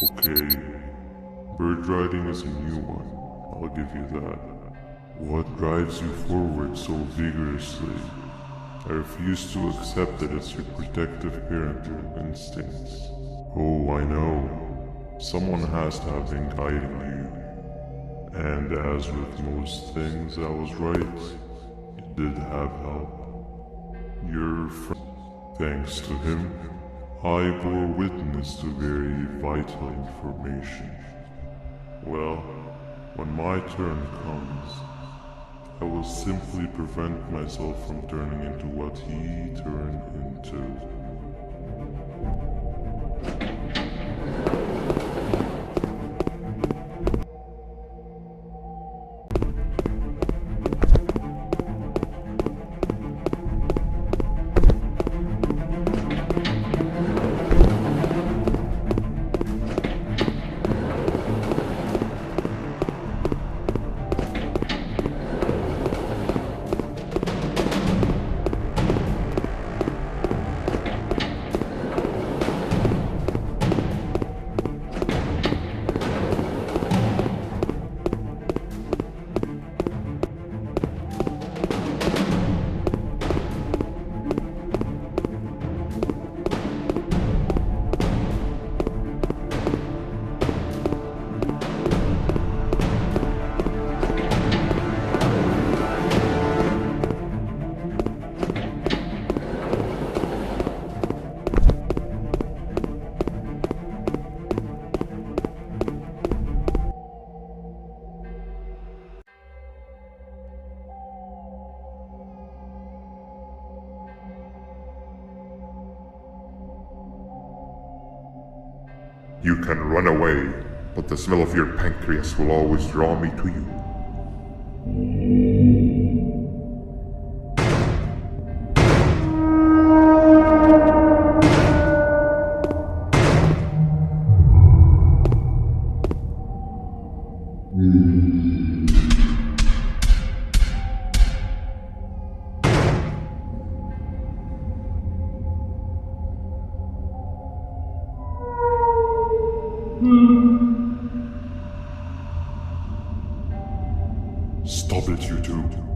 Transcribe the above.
Okay, bird riding is a new one, I'll give you that. What drives you forward so vigorously? I refuse to accept that it's your protective parental instincts. Oh, I know. Someone has to have been guiding you. And as with most things, I was right. You did have help. Your friend. Thanks to him, I bore witness to very vital information. Well, when my turn comes, I will simply prevent myself from turning into what he turned into. You can run away, but the smell of your pancreas will always draw me to you. Stop it, you two.